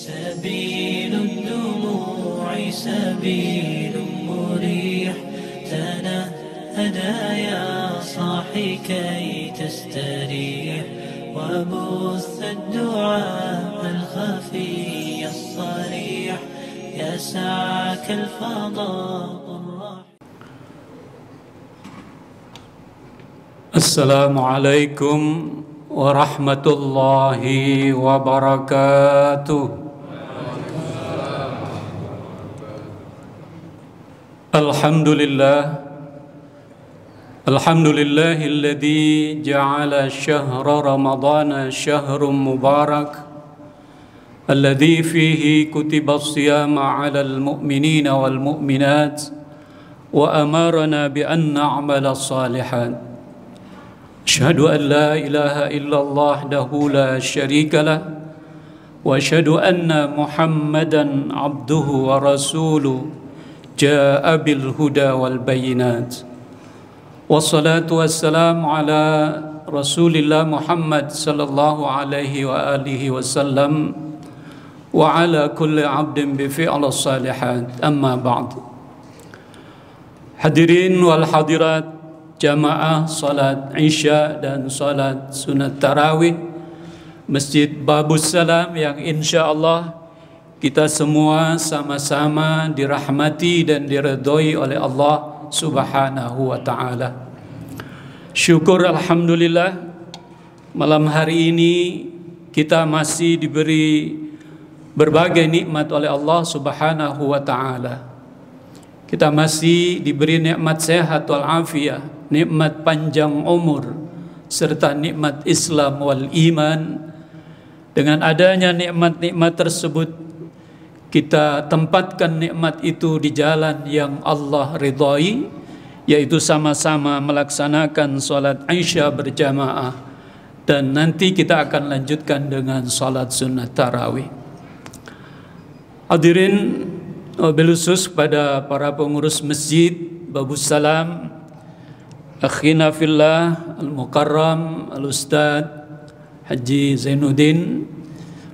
سبيل الدموع سبيل مريح تنهدى يا صاحي كي تستريح وبث الدعاء الخفي الصريح يسعك الفضاء الرحيم. السلام عليكم ورحمة الله وبركاته. الحمد لله الذي جعل شهر رمضان شهر مبارك الذي فيه كتب الصيام على المؤمنين والمؤمنات وأمرنا بأن نعمل الصالحات. أشهد أن لا إله إلا الله وحده لا شريك له وأشهد أن محمدا عبده ورسوله جاء بالهدى والبينات والصلاة والسلام على رسول الله محمد صلى الله عليه وآله وسلم وعلى كل عبد بفعل الصالحات. أما بعد. Hadirin wal hadirat jamaah salat Isya dan salat sunat tarawih Masjid Babus Salam yang insya Allah kita semua sama-sama dirahmati dan diridhoi oleh Allah Subhanahu wa ta'ala. Syukur alhamdulillah malam hari ini kita masih diberi berbagai nikmat oleh Allah Subhanahu wa ta'ala. Kita masih diberi nikmat sehat wal afiyah, nikmat panjang umur, serta nikmat Islam wal iman. Dengan adanya nikmat-nikmat tersebut, kita tempatkan nikmat itu di jalan yang Allah ridhai, yaitu sama-sama melaksanakan salat Isya berjamaah, dan nanti kita akan lanjutkan dengan salat sunat tarawih. Hadirin, wabil khusus kepada para pengurus Masjid Babus Salam, akhina fillah al-mukarram al-ustad Haji Zainuddin,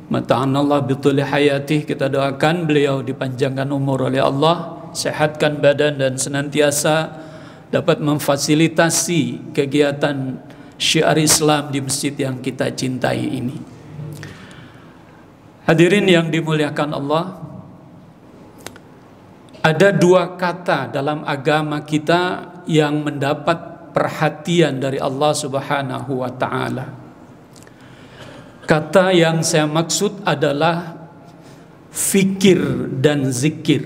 mata'anallah bituli hayatih, kita doakan beliau dipanjangkan umur oleh Allah, sehatkan badan dan senantiasa dapat memfasilitasi kegiatan syiar Islam di masjid yang kita cintai ini. Hadirin yang dimuliakan Allah, ada dua kata dalam agama kita yang mendapat perhatian dari Allah Subhanahu wa ta'ala. Kata yang saya maksud adalah fikir dan zikir.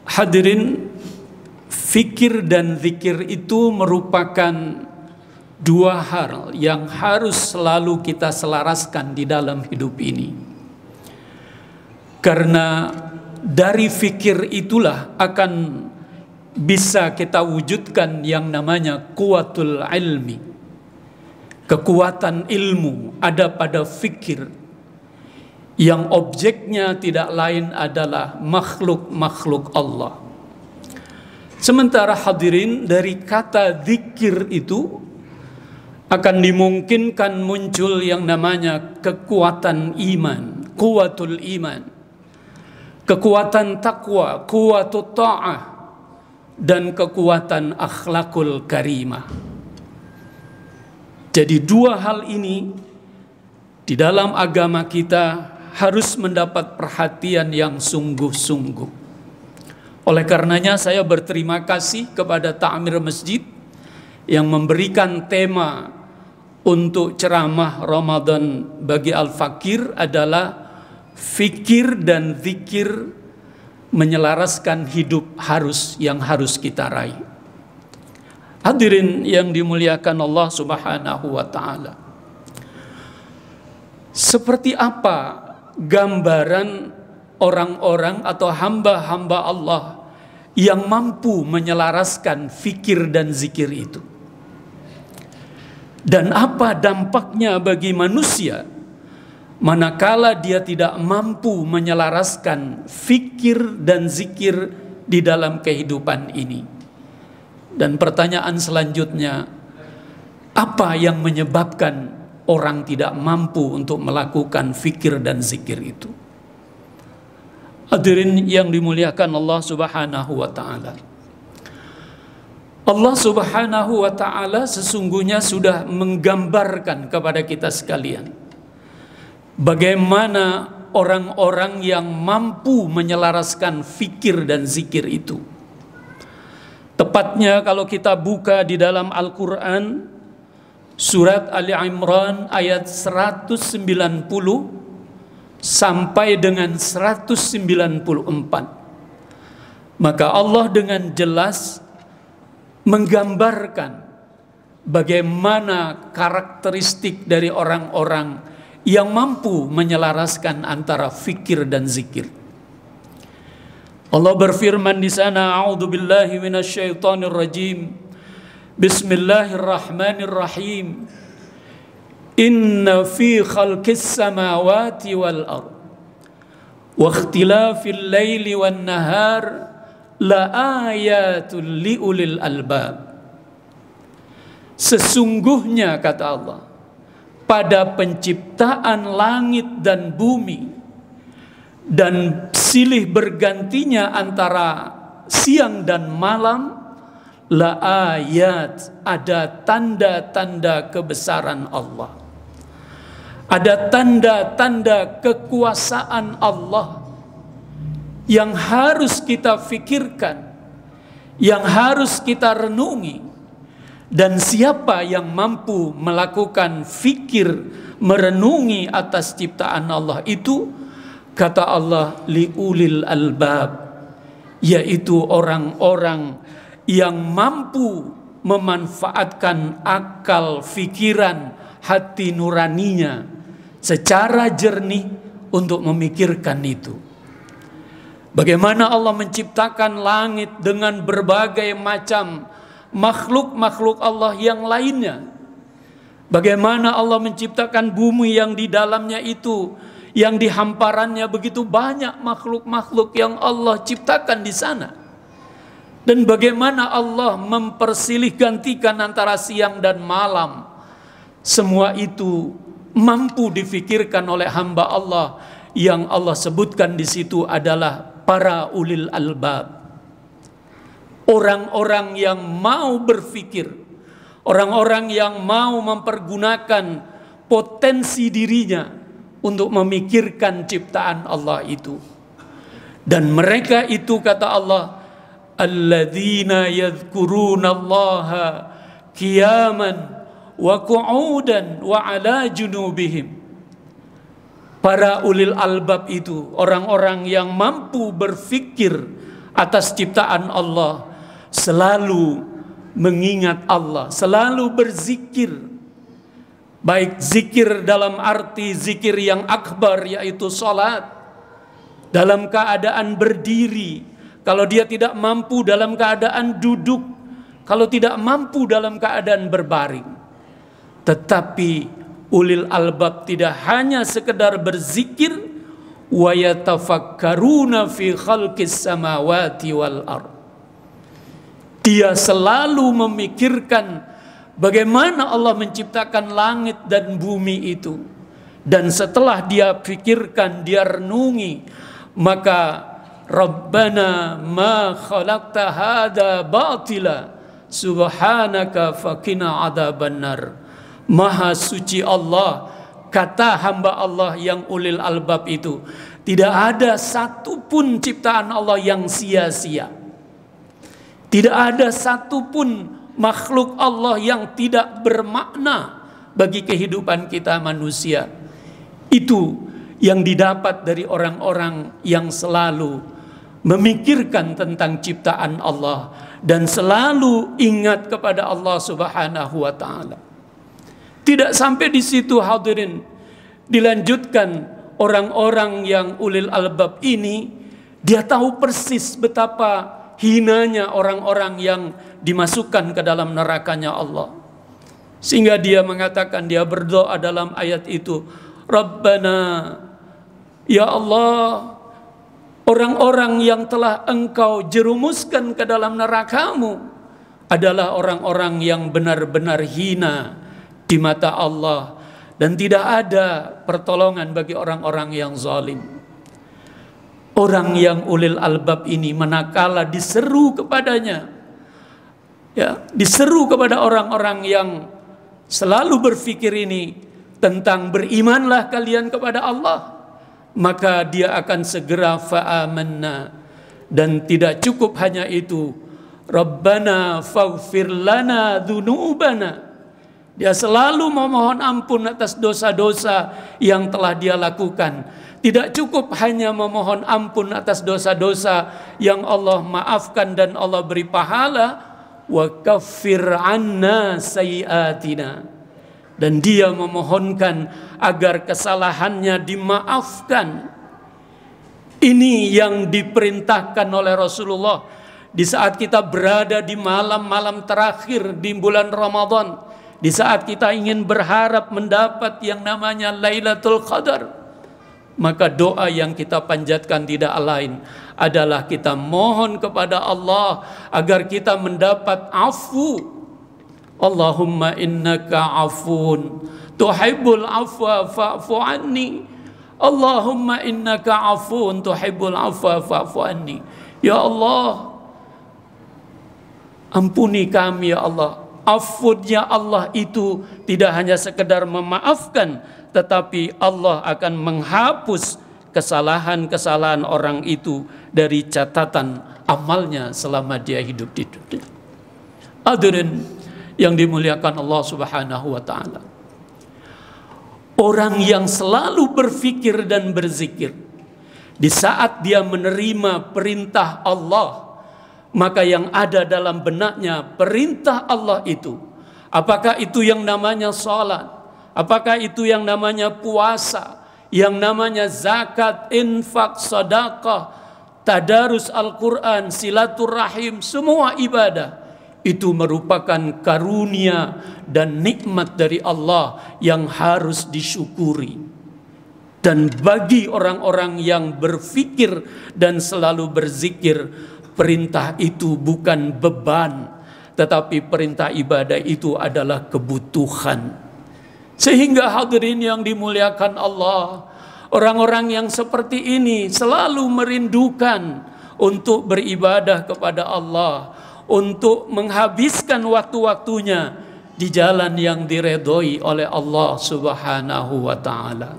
Hadirin, fikir dan zikir itu merupakan dua hal yang harus selalu kita selaraskan di dalam hidup ini. Karena dari fikir itulah akan bisa kita wujudkan yang namanya kuwatul ilmi. Kekuatan ilmu ada pada fikir, yang objeknya tidak lain adalah makhluk-makhluk Allah. Sementara hadirin, dari kata zikir itu akan dimungkinkan muncul yang namanya kekuatan iman, kuwatul iman, kekuatan takwa, kuwatut ta'ah, dan kekuatan akhlakul karimah. Jadi dua hal ini di dalam agama kita harus mendapat perhatian yang sungguh-sungguh. Oleh karenanya saya berterima kasih kepada Ta'mir Masjid yang memberikan tema untuk ceramah Ramadan bagi Al-Fakir adalah fikir dan zikir menyelaraskan hidup yang harus kita raih. Hadirin yang dimuliakan Allah Subhanahu wa ta'ala, seperti apa gambaran orang-orang atau hamba-hamba Allah yang mampu menyelaraskan fikir dan zikir itu? Dan apa dampaknya bagi manusia manakala dia tidak mampu menyelaraskan fikir dan zikir di dalam kehidupan ini? Dan pertanyaan selanjutnya, apa yang menyebabkan orang tidak mampu untuk melakukan fikir dan zikir itu. Hadirin yang dimuliakan Allah Subhanahu wa taala. Allah Subhanahu wa taala sesungguhnya sudah menggambarkan kepada kita sekalian bagaimana orang-orang yang mampu menyelaraskan fikir dan zikir itu. Tepatnya kalau kita buka di dalam Al-Quran, surat Ali Imran ayat 190 sampai dengan 194. Maka Allah dengan jelas menggambarkan bagaimana karakteristik dari orang-orang yang mampu menyelaraskan antara fikir dan zikir. Allah berfirman di sana, a'udzubillahi minasyaitonir rajim. Bismillahirrahmanirrahim. Inna fi khalqis samawati wal ard wa ikhtilafil laili wan nahar la ayatul liulil albab. Sesungguhnya kata Allah, pada penciptaan langit dan bumi dan silih bergantinya antara siang dan malam, la ayat, ada tanda-tanda kebesaran Allah. Ada tanda-tanda kekuasaan Allah yang harus kita fikirkan, yang harus kita renungi. Dan siapa yang mampu melakukan fikir, merenungi atas ciptaan Allah itu, kata Allah, liulil albab, yaitu orang-orang yang mampu memanfaatkan akal, fikiran, hati nuraninya secara jernih untuk memikirkan itu. Bagaimana Allah menciptakan langit dengan berbagai macam makhluk-makhluk Allah yang lainnya. Bagaimana Allah menciptakan bumi yang di dalamnya itu, yang di hamparannya begitu banyak makhluk-makhluk yang Allah ciptakan di sana. Dan bagaimana Allah mempersilih gantikan antara siang dan malam. Semua itu mampu difikirkan oleh hamba Allah yang Allah sebutkan di situ adalah para ulil albab. Orang-orang yang mau berfikir, orang-orang yang mau mempergunakan potensi dirinya untuk memikirkan ciptaan Allah itu. Dan mereka itu kata Allah, alladzina yadhkurunallaha qiyaman wa qu'udan wa ala junubihim. Para ulil albab itu orang-orang yang mampu berfikir atas ciptaan Allah, selalu mengingat Allah, selalu berzikir. Baik zikir dalam arti zikir yang akbar, yaitu salat, dalam keadaan berdiri, kalau dia tidak mampu dalam keadaan duduk, kalau tidak mampu dalam keadaan berbaring. Tetapi ulil albab tidak hanya sekedar berzikir, wa yatafakkaruna fi khalqis samawati wal ard. Dia selalu memikirkan bagaimana Allah menciptakan langit dan bumi itu. Dan setelah dia pikirkan, dia renungi, maka Rabbana ma khalaqta hadza batila subhanaka faqina adzabannar. Maha suci Allah, kata hamba Allah yang ulil albab itu, tidak ada satupun ciptaan Allah yang sia-sia. Tidak ada satupun makhluk Allah yang tidak bermakna bagi kehidupan kita manusia. Itu yang didapat dari orang-orang yang selalu memikirkan tentang ciptaan Allah dan selalu ingat kepada Allah Subhanahu wa taala. Tidak sampai di situ hadirin, dilanjutkan orang-orang yang ulil albab ini, dia tahu persis betapa hinanya orang-orang yang dimasukkan ke dalam nerakanya Allah. Sehingga dia mengatakan, dia berdoa dalam ayat itu, Rabbana, ya Allah, orang-orang yang telah Engkau jerumuskan ke dalam neraka-Mu adalah orang-orang yang benar-benar hina di mata Allah dan tidak ada pertolongan bagi orang-orang yang zalim. Orang yang ulil albab ini manakala diseru kepadanya, ya, diseru kepada orang-orang yang selalu berpikir ini tentang berimanlah kalian kepada Allah, maka dia akan segera fa'amanna. Dan tidak cukup hanya itu, Rabbana faghfir lana dzunubana. Dia selalu memohon ampun atas dosa-dosa yang telah dia lakukan. Tidak cukup hanya memohon ampun atas dosa-dosa yang Allah maafkan dan Allah beri pahala, wa kaffir anna sayyiatina. Dan dia memohonkan agar kesalahannya dimaafkan. Ini yang diperintahkan oleh Rasulullah di saat kita berada di malam-malam terakhir di bulan Ramadan, di saat kita ingin berharap mendapat yang namanya Lailatul Qadar. Maka doa yang kita panjatkan tidak lain adalah kita mohon kepada Allah agar kita mendapat afu. Allahumma innaka afun tuhibbul afwa fa'fu anni. Allahumma innaka afun tuhibbul afwa fa'fu anni. Ya Allah, ampuni kami ya Allah. Afunya Allah itu tidak hanya sekedar memaafkan, tetapi Allah akan menghapus kesalahan-kesalahan orang itu dari catatan amalnya selama dia hidup di dunia. Hadirin yang dimuliakan Allah Subhanahu wa taala. Orang yang selalu berfikir dan berzikir, di saat dia menerima perintah Allah, maka yang ada dalam benaknya perintah Allah itu. Apakah itu yang namanya salat? Apakah itu yang namanya puasa? Yang namanya zakat, infak, sedekah, tadarus Al-Quran, silaturahim, semua ibadah. Itu merupakan karunia dan nikmat dari Allah yang harus disyukuri. Dan bagi orang-orang yang berfikir dan selalu berzikir, perintah itu bukan beban, tetapi perintah ibadah itu adalah kebutuhan. Sehingga hadirin yang dimuliakan Allah, orang-orang yang seperti ini selalu merindukan untuk beribadah kepada Allah, untuk menghabiskan waktu-waktunya di jalan yang diredhoi oleh Allah Subhanahu wa taala.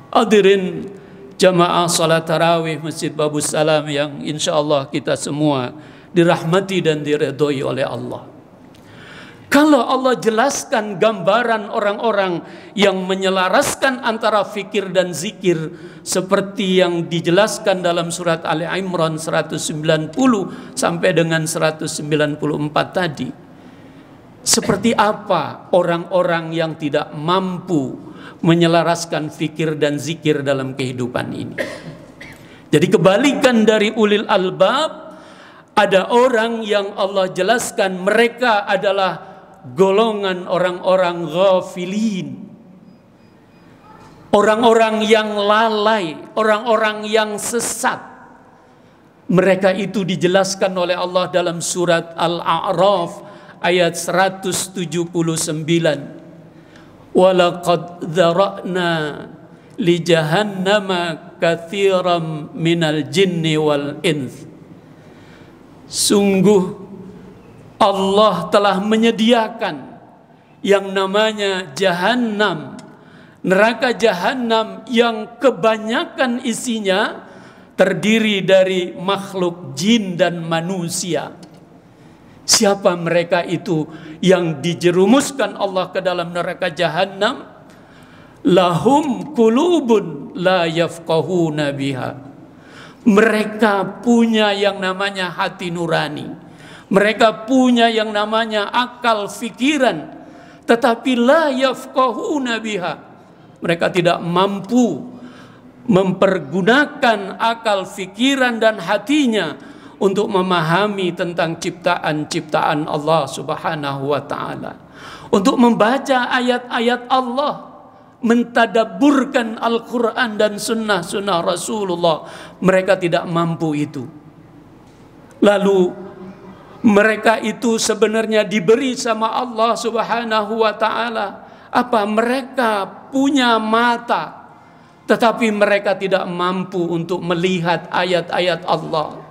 Hadirin jamaah salat tarawih Masjid Babus Salam yang insyaallah kita semua dirahmati dan diredhoi oleh Allah. Kalau Allah jelaskan gambaran orang-orang yang menyelaraskan antara fikir dan zikir seperti yang dijelaskan dalam surat Ali Imran 190 sampai dengan 194 tadi. Seperti apa orang-orang yang tidak mampu menyelaraskan fikir dan zikir dalam kehidupan ini? Jadi kebalikan dari ulil albab, ada orang yang Allah jelaskan mereka adalah golongan orang-orang ghafilin, orang-orang yang lalai, orang-orang yang sesat. Mereka itu dijelaskan oleh Allah dalam surat Al-A'raf ayat 179. Walaqad dzara'na li jahannama katsiran minal jinni wal ins. Sungguh Allah telah menyediakan yang namanya Jahannam, neraka Jahannam yang kebanyakan isinya terdiri dari makhluk jin dan manusia. Siapa mereka itu yang dijerumuskan Allah ke dalam neraka Jahannam? Lahum qulubun la yafqahuna biha. Mereka punya yang namanya hati nurani. Mereka punya yang namanya akal fikiran, tetapi la yafqahuna biha. Mereka tidak mampu mempergunakan akal fikiran dan hatinya untuk memahami tentang ciptaan-ciptaan Allah Subhanahu wa taala, untuk membaca ayat-ayat Allah, mentadabburkan Al-Quran dan sunnah-sunnah Rasulullah. Mereka tidak mampu itu. Lalu mereka itu sebenarnya diberi sama Allah Subhanahu wa taala Apa? Mereka punya mata, tetapi mereka tidak mampu untuk melihat ayat-ayat Allah.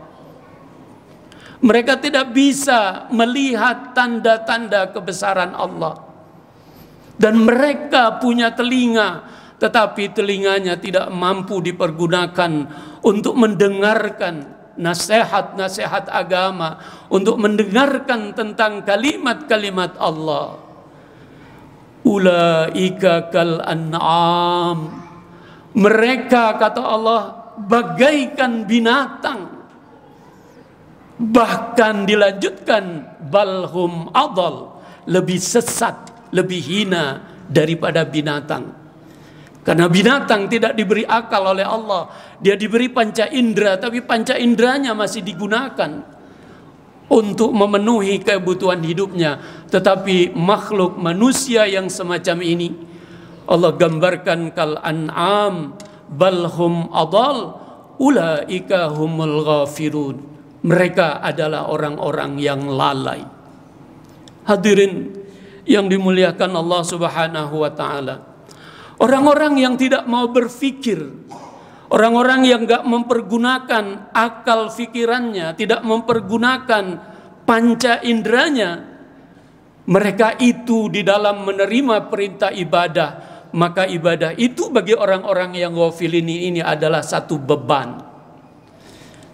Mereka tidak bisa melihat tanda-tanda kebesaran Allah. Dan mereka punya telinga, tetapi telinganya tidak mampu dipergunakan untuk mendengarkan nasihat-nasihat agama, untuk mendengarkan tentang kalimat-kalimat Allah. Ulaika kal an'am. Mereka, kata Allah, bagaikan binatang. Bahkan dilanjutkan, balhum adal, lebih sesat, lebih hina daripada binatang. Karena binatang tidak diberi akal oleh Allah, dia diberi panca indera, tapi panca inderanya masih digunakan untuk memenuhi kebutuhan hidupnya. Tetapi makhluk manusia yang semacam ini, Allah gambarkan kal an'am balhum adal ulaika humul ghafirun. Mereka adalah orang-orang yang lalai. Hadirin yang dimuliakan Allah Subhanahu wa taala. Orang-orang yang tidak mau berfikir, orang-orang yang enggak mempergunakan akal fikirannya, tidak mempergunakan panca inderanya, mereka itu di dalam menerima perintah ibadah, maka ibadah itu bagi orang-orang yang ghafilin ini adalah satu beban.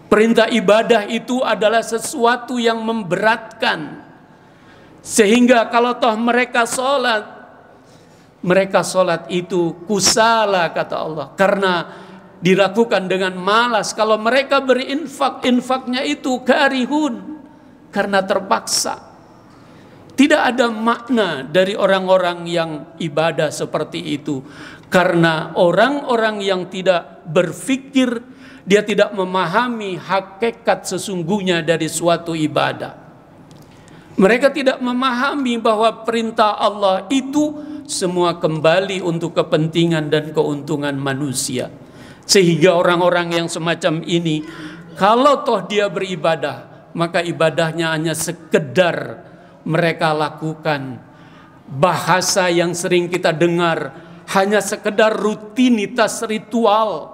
Perintah ibadah itu adalah sesuatu yang memberatkan. Sehingga kalau toh mereka sholat itu kusala, kata Allah. Karena dilakukan dengan malas. Kalau mereka berinfak, infaknya itu karihun, karena terpaksa. Tidak ada makna dari orang-orang yang ibadah seperti itu. Karena orang-orang yang tidak berfikir, dia tidak memahami hakikat sesungguhnya dari suatu ibadah. Mereka tidak memahami bahwa perintah Allah itu semua kembali untuk kepentingan dan keuntungan manusia. Sehingga orang-orang yang semacam ini, kalau toh dia beribadah, maka ibadahnya hanya sekedar mereka lakukan. Bahasa yang sering kita dengar, hanya sekedar rutinitas ritual.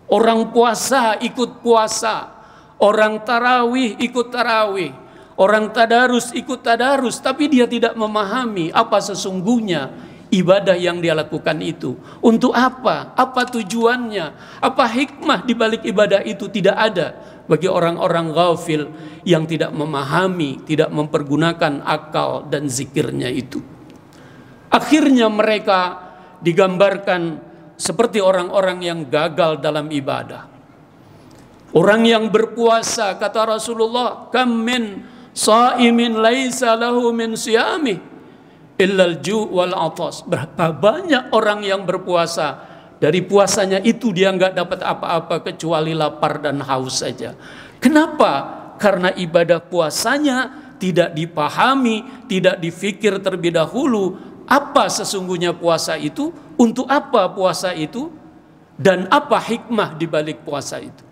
Orang puasa ikut puasa, orang tarawih ikut tarawih, orang tadarus ikut tadarus, tapi dia tidak memahami apa sesungguhnya ibadah yang dia lakukan itu. Untuk apa? Apa tujuannya? Apa hikmah di balik ibadah itu? Tidak ada bagi orang-orang ghafil yang tidak memahami, tidak mempergunakan akal dan zikirnya itu. Akhirnya mereka digambarkan seperti orang-orang yang gagal dalam ibadah. Orang yang berpuasa, kata Rasulullah, kam min shaimin laisa lahu min siyamih illal ju' wal atas. Berapa banyak orang yang berpuasa, dari puasanya itu dia enggak dapat apa-apa kecuali lapar dan haus saja. Kenapa? Karena ibadah puasanya tidak dipahami, tidak difikir terlebih dahulu. Apa sesungguhnya puasa itu? Untuk apa puasa itu? Dan apa hikmah di balik puasa itu?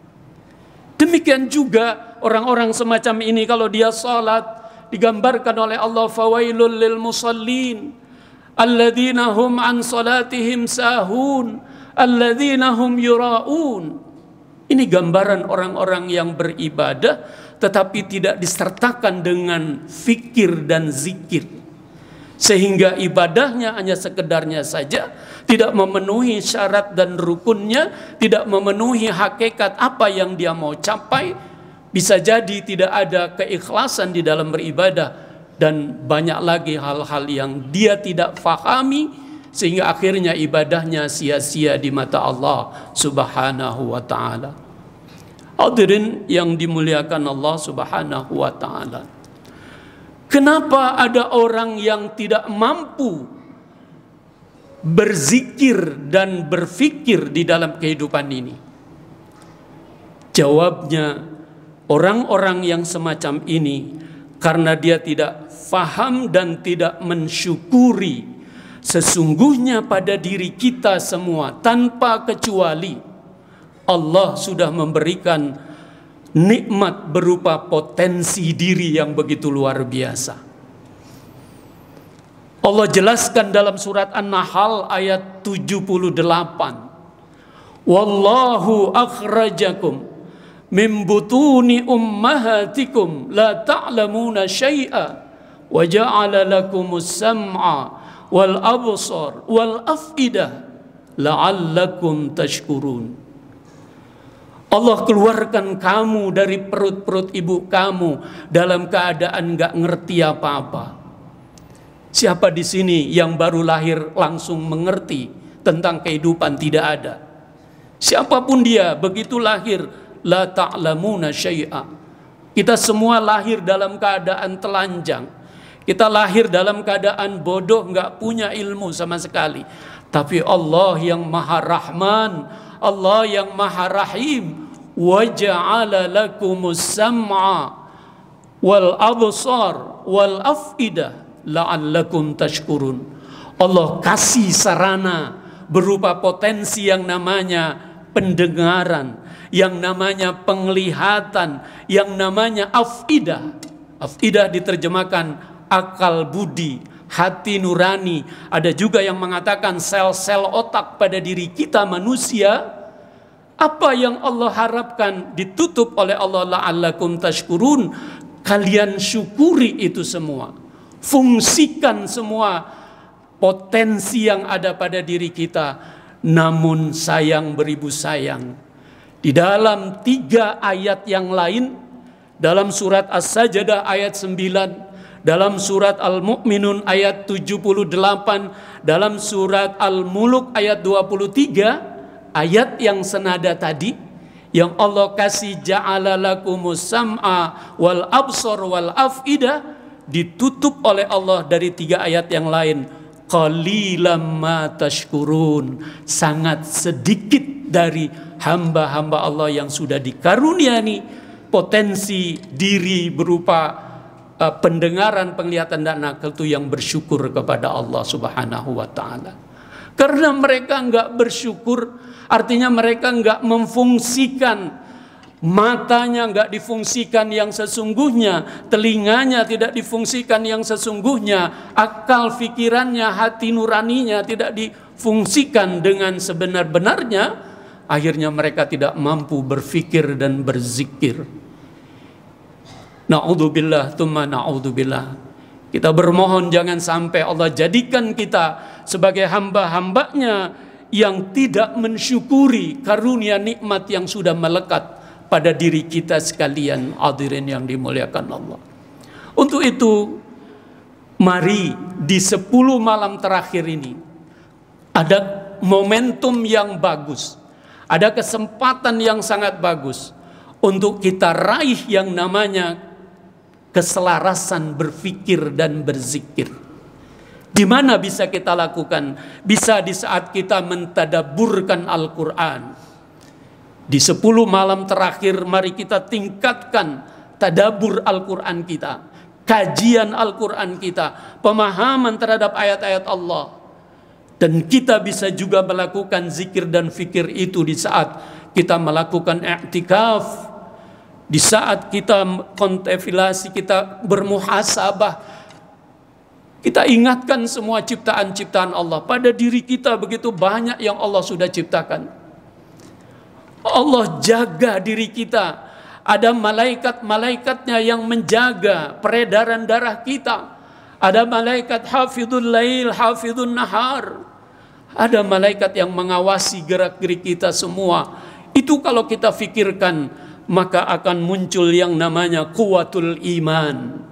Demikian juga orang-orang semacam ini kalau dia salat, digambarkan oleh Allah, fawailul lil musallin alladzina hum an salatihim sahun alladzina hum yuraun. Ini gambaran orang-orang yang beribadah tetapi tidak disertakan dengan fikir dan zikir. Sehingga ibadahnya hanya sekedarnya saja, tidak memenuhi syarat dan rukunnya, tidak memenuhi hakikat apa yang dia mau capai. Bisa jadi tidak ada keikhlasan di dalam beribadah, dan banyak lagi hal-hal yang dia tidak fahami, sehingga akhirnya ibadahnya sia-sia di mata Allah Subhanahu wa ta'ala. Hadirin yang dimuliakan Allah Subhanahu wa ta'ala, kenapa ada orang yang tidak mampu berzikir dan berfikir di dalam kehidupan ini? Jawabnya, orang-orang yang semacam ini karena dia tidak faham dan tidak mensyukuri sesungguhnya pada diri kita semua tanpa kecuali Allah sudah memberikan nikmat berupa potensi diri yang begitu luar biasa. Allah jelaskan dalam surat An-Nahl ayat 78. Wallahu akhrajakum min butuni ummahatikum la ta'lamuna syai'a wa ja'ala lakumus sam'a wal absar wal af'idah la'allakum tashkurun. Allah keluarkan kamu dari perut-perut ibu kamu dalam keadaan gak ngerti apa-apa. Siapa di sini yang baru lahir langsung mengerti tentang kehidupan? Tidak ada. Siapapun dia, begitu lahir, la ta'lamuna syai'a. Kita semua lahir dalam keadaan telanjang. Kita lahir dalam keadaan bodoh, nggak punya ilmu sama sekali. Tapi Allah yang Maha Rahman, Allah yang Maha Rahim, wa ja'ala lakumus sam'a wal absar wal af'idah la'allakum tashkurun. Allah kasih sarana berupa potensi yang namanya pendengaran, yang namanya penglihatan, yang namanya afidah. Afidah diterjemahkan akal budi, hati nurani. Ada juga yang mengatakan sel-sel otak pada diri kita manusia. Apa yang Allah harapkan ditutup oleh Allah, la'allakum tashkurun. Kalian syukuri itu semua. Fungsikan semua potensi yang ada pada diri kita. Namun sayang beribu sayang, di dalam 3 ayat yang lain, dalam surat As-Sajdah ayat 9, dalam surat Al-Mu'minun ayat 78, dalam surat Al-Muluk ayat 23, ayat yang senada tadi, yang Allah kasih ja'ala lakumus sam'a wal absar wal af'idah, ditutup oleh Allah dari 3 ayat yang lain. Qalilam ma tashkurun. Sangat sedikit dari hamba-hamba Allah yang sudah dikaruniai potensi diri berupa pendengaran, penglihatan dan akal itu yang bersyukur kepada Allah Subhanahu wa ta'ala. Karena mereka enggak bersyukur, artinya mereka enggak memfungsikan matanya, enggak difungsikan yang sesungguhnya, telinganya tidak difungsikan yang sesungguhnya, akal fikirannya, hati nuraninya tidak difungsikan dengan sebenar-benarnya. Akhirnya mereka tidak mampu berfikir dan berzikir. Na'udzubillah, tsumma na'udzubillah. Kita bermohon jangan sampai Allah jadikan kita sebagai hamba-hambanya yang tidak mensyukuri karunia nikmat yang sudah melekat pada diri kita sekalian, hadirin yang dimuliakan Allah. Untuk itu, mari di 10 malam terakhir ini ada momentum yang bagus, ada kesempatan yang sangat bagus untuk kita raih yang namanya keselarasan berfikir dan berzikir. Di mana bisa kita lakukan? Bisa di saat kita mentadabburkan Al-Quran. Di 10 malam terakhir mari kita tingkatkan tadabbur Al-Quran kita, kajian Al-Quran kita, pemahaman terhadap ayat-ayat Allah. Dan kita bisa juga melakukan zikir dan fikir itu di saat kita melakukan i'tikaf, di saat kita kontemplasi, kita bermuhasabah. Kita ingatkan semua ciptaan-ciptaan Allah. Pada diri kita begitu banyak yang Allah sudah ciptakan. Allah jaga diri kita. Ada malaikat-malaikatnya yang menjaga peredaran darah kita. Ada malaikat hafidhul lail, hafidhun nahar. Ada malaikat yang mengawasi gerak-gerik kita semua. Itu kalau kita fikirkan, maka akan muncul yang namanya quwwatul iman.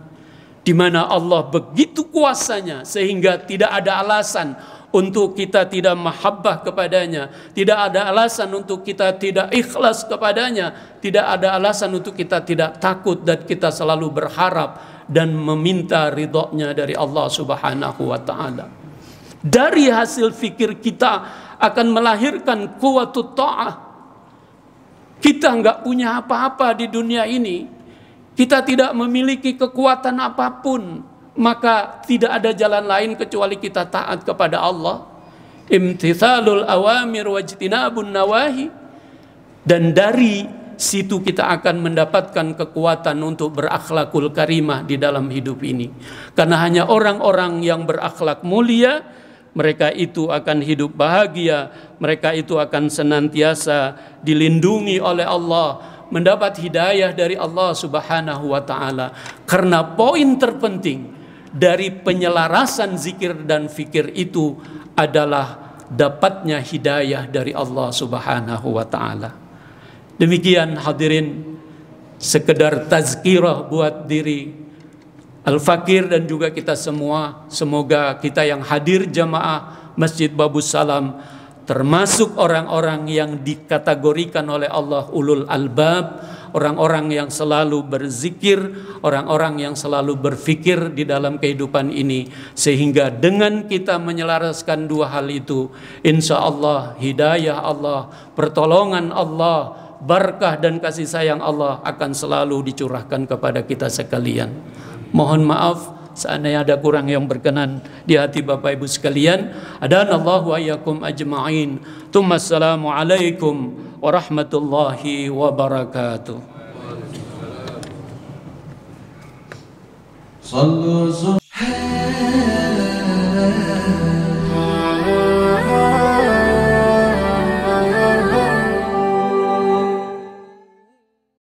Di mana Allah begitu kuasanya sehingga tidak ada alasan untuk kita tidak mahabbah kepadanya, tidak ada alasan untuk kita tidak ikhlas kepadanya, tidak ada alasan untuk kita tidak takut, dan kita selalu berharap dan meminta ridhonya dari Allah Subhanahu wa ta'ala. Dari hasil fikir kita akan melahirkan quwwatut ta'ah. Kita enggak punya apa-apa di dunia ini, kita tidak memiliki kekuatan apapun, maka tidak ada jalan lain kecuali kita taat kepada Allah. Imtithalul awamir wajtinabun nawahi. Dan dari situ kita akan mendapatkan kekuatan untuk berakhlakul karimah di dalam hidup ini. Karena hanya orang-orang yang berakhlak mulia, mereka itu akan hidup bahagia, mereka itu akan senantiasa dilindungi oleh Allah, mendapat hidayah dari Allah Subhanahu wa taala. Karena poin terpenting dari penyelarasan zikir dan fikir itu adalah dapatnya hidayah dari Allah Subhanahu wa taala. Demikian hadirin, sekedar tazkirah buat diri Al-Fakir dan juga kita semua. Semoga kita yang hadir jamaah Masjid Babus Salam termasuk orang-orang yang dikategorikan oleh Allah ulul albab, orang-orang yang selalu berzikir, orang-orang yang selalu berfikir di dalam kehidupan ini. Sehingga dengan kita menyelaraskan dua hal itu, insya Allah hidayah Allah, pertolongan Allah, berkah dan kasih sayang Allah akan selalu dicurahkan kepada kita sekalian. Mohon maaf seandainya ada kurang yang berkenan di hati Bapak Ibu sekalian. Adanallahu wa iyyakum ajma'in. Assalamu alaikum warahmatullahi wabarakatuh.